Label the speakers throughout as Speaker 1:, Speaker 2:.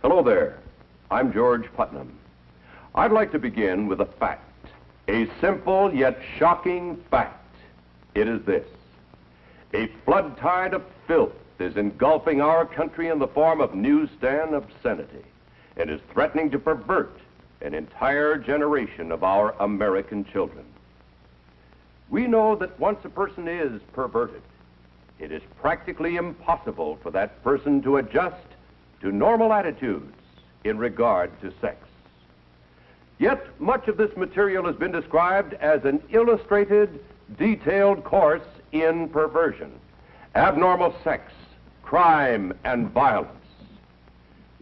Speaker 1: Hello there. I'm George Putnam. I'd like to begin with a fact, a simple yet shocking fact. It is this: a flood tide of filth is engulfing our country in the form of newsstand obscenity and is threatening to pervert an entire generation of our American children. We know that once a person is perverted, it is practically impossible for that person to adjust to normal attitudes in regard to sex. Yet much of this material has been described as an illustrated, detailed course in perversion, abnormal sex, crime, and violence.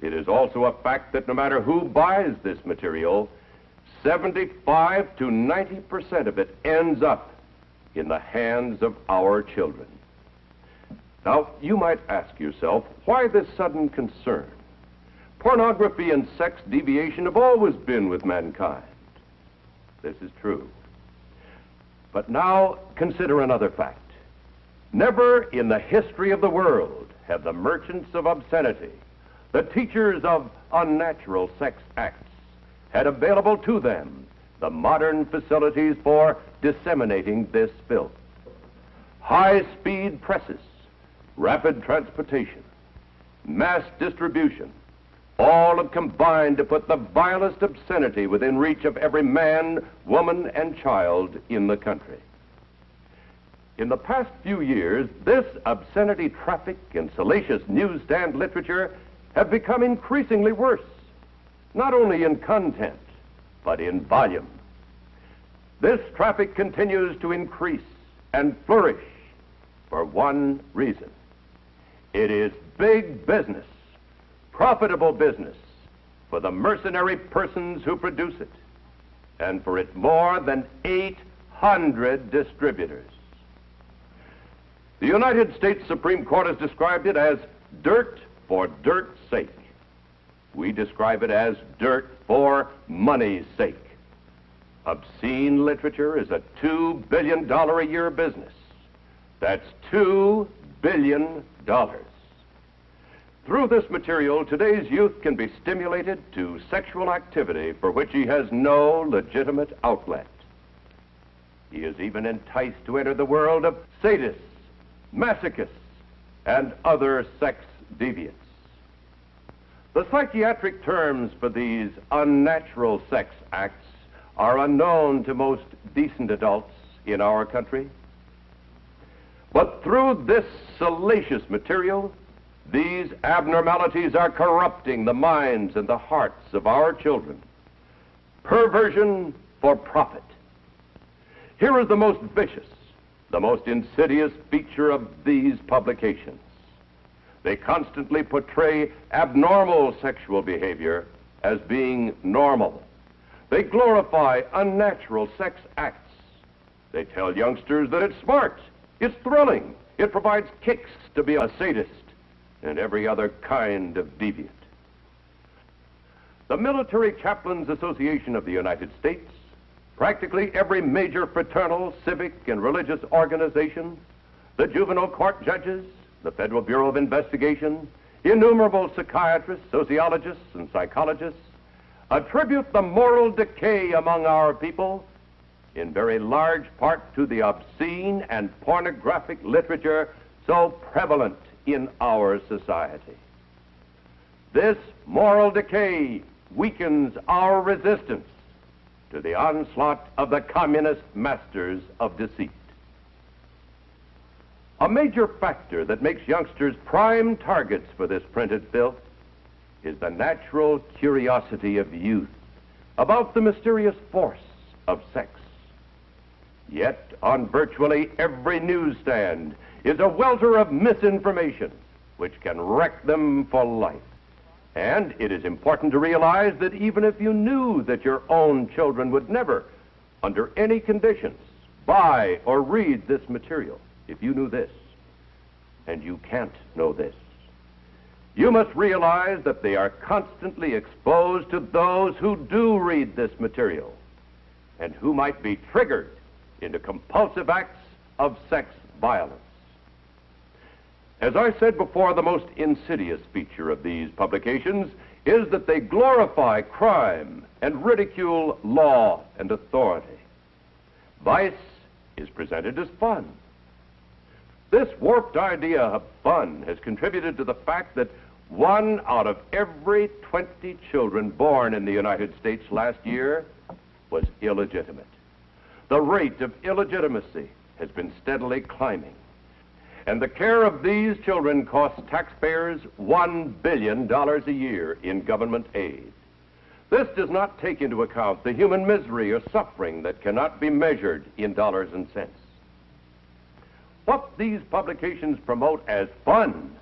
Speaker 1: It is also a fact that no matter who buys this material, 75 to 90% of it ends up in the hands of our children. Now, you might ask yourself, why this sudden concern? Pornography and sex deviation have always been with mankind. This is true. But now consider another fact. Never in the history of the world have the merchants of obscenity, the teachers of unnatural sex acts, had available to them the modern facilities for disseminating this filth. High-speed presses, rapid transportation, mass distribution, all have combined to put the vilest obscenity within reach of every man, woman, and child in the country. In the past few years, this obscenity traffic and salacious newsstand literature have become increasingly worse, not only in content, but in volume. This traffic continues to increase and flourish for one reason. It is big business, profitable business for the mercenary persons who produce it, and for its more than 800 distributors. The United States Supreme Court has described it as dirt for dirt's sake. We describe it as dirt for money's sake. Obscene literature is a $2 billion a year business. That's $2 billion. Through this material, today's youth can be stimulated to sexual activity for which he has no legitimate outlet. He is even enticed to enter the world of sadists, masochists, and other sex deviants. The psychiatric terms for these unnatural sex acts are unknown to most decent adults in our country. But through this salacious material, these abnormalities are corrupting the minds and the hearts of our children. Perversion for profit. Here is the most vicious, the most insidious feature of these publications. They constantly portray abnormal sexual behavior as being normal. They glorify unnatural sex acts. They tell youngsters that it's smart, it's thrilling, it provides kicks to be a sadist and every other kind of deviant. The Military Chaplains Association of the United States, practically every major fraternal, civic, and religious organization, the juvenile court judges, the Federal Bureau of Investigation, innumerable psychiatrists, sociologists, and psychologists attribute the moral decay among our people in very large part to the obscene and pornographic literature so prevalent in our society. This moral decay weakens our resistance to the onslaught of the communist masters of deceit. A major factor that makes youngsters prime targets for this printed filth is the natural curiosity of youth about the mysterious force of sex. Yet, on virtually every newsstand is a welter of misinformation which can wreck them for life. And it is important to realize that even if you knew that your own children would never, under any conditions, buy or read this material, if you knew this, and you can't know this, you must realize that they are constantly exposed to those who do read this material and who might be triggered into compulsive acts of sex violence. As I said before, the most insidious feature of these publications is that they glorify crime and ridicule law and authority. Vice is presented as fun. This warped idea of fun has contributed to the fact that 1 out of every 20 children born in the United States last year was illegitimate. The rate of illegitimacy has been steadily climbing, and the care of these children costs taxpayers $1 billion a year in government aid. This does not take into account the human misery or suffering that cannot be measured in dollars and cents. What these publications promote as fun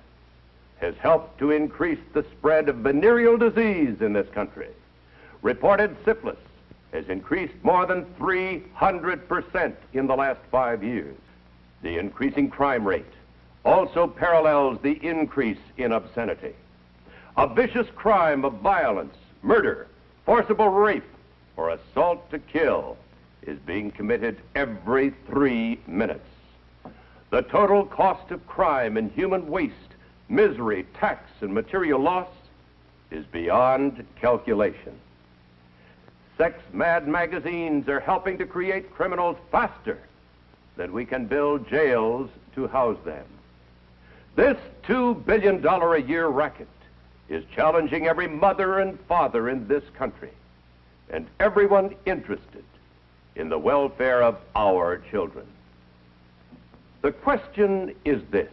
Speaker 1: has helped to increase the spread of venereal disease in this country. Reported syphilis has increased more than 300% in the last 5 years. The increasing crime rate also parallels the increase in obscenity. A vicious crime of violence, murder, forcible rape, or assault to kill is being committed every 3 minutes. The total cost of crime in human waste, misery, tax, and material loss is beyond calculation. Sex-mad magazines are helping to create criminals faster than we can build jails to house them. This $2 billion a year racket is challenging every mother and father in this country and everyone interested in the welfare of our children. The question is this: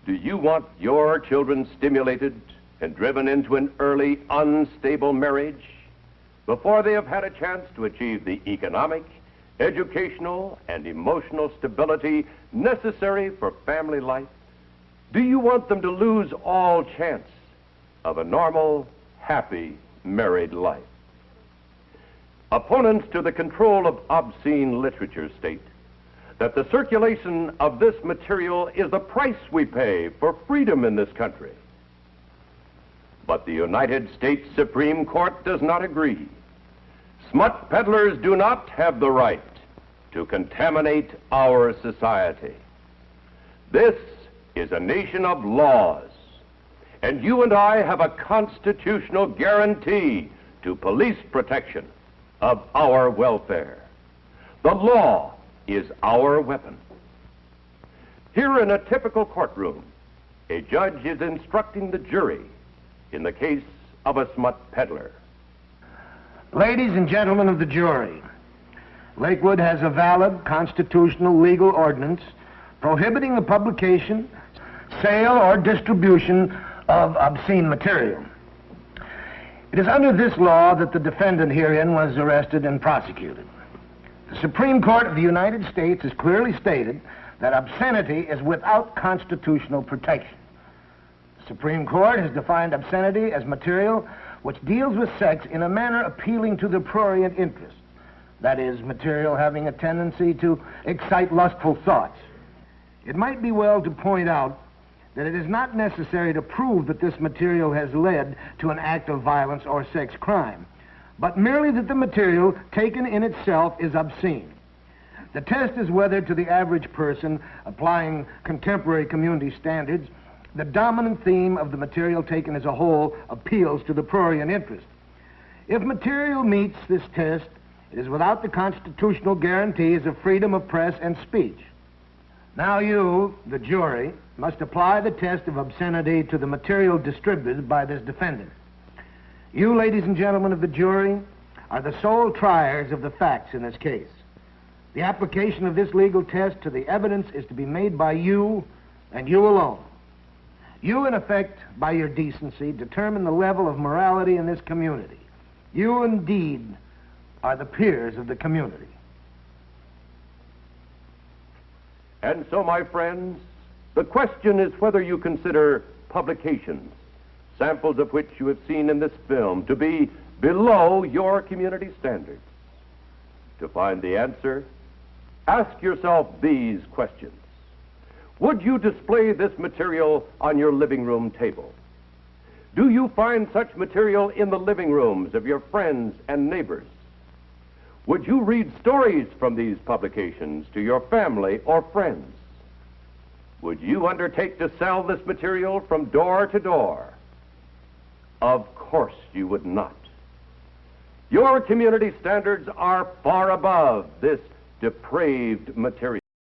Speaker 1: do you want your children stimulated and driven into an early, unstable marriage before they have had a chance to achieve the economic, educational, and emotional stability necessary for family life? Do you want them to lose all chance of a normal, happy, married life? Opponents to the control of obscene literature state that the circulation of this material is the price we pay for freedom in this country. But the United States Supreme Court does not agree. Smut peddlers do not have the right to contaminate our society. This is a nation of laws, and you and I have a constitutional guarantee to police protection of our welfare. The law is our weapon. Here in a typical courtroom, a judge is instructing the jury in the case of a smut peddler.
Speaker 2: Ladies and gentlemen of the jury, Lakewood has a valid constitutional legal ordinance prohibiting the publication, sale, or distribution of obscene material. It is under this law that the defendant herein was arrested and prosecuted. The Supreme Court of the United States has clearly stated that obscenity is without constitutional protection. The Supreme Court has defined obscenity as material which deals with sex in a manner appealing to the prurient interest. That is, material having a tendency to excite lustful thoughts. It might be well to point out that it is not necessary to prove that this material has led to an act of violence or sex crime, but merely that the material taken in itself is obscene. The test is whether, to the average person applying contemporary community standards, the dominant theme of the material taken as a whole appeals to the prurient interest. If material meets this test, it is without the constitutional guarantees of freedom of press and speech. Now you, the jury, must apply the test of obscenity to the material distributed by this defendant. You, ladies and gentlemen of the jury, are the sole triers of the facts in this case. The application of this legal test to the evidence is to be made by you and you alone. You, in effect, by your decency, determine the level of morality in this community. You, indeed, are the peers of the community.
Speaker 1: And so, my friends, the question is whether you consider publications, samples of which you have seen in this film, to be below your community standards. To find the answer, ask yourself these questions. Would you display this material on your living room table? Do you find such material in the living rooms of your friends and neighbors? Would you read stories from these publications to your family or friends? Would you undertake to sell this material from door to door? Of course you would not. Your community standards are far above this depraved material.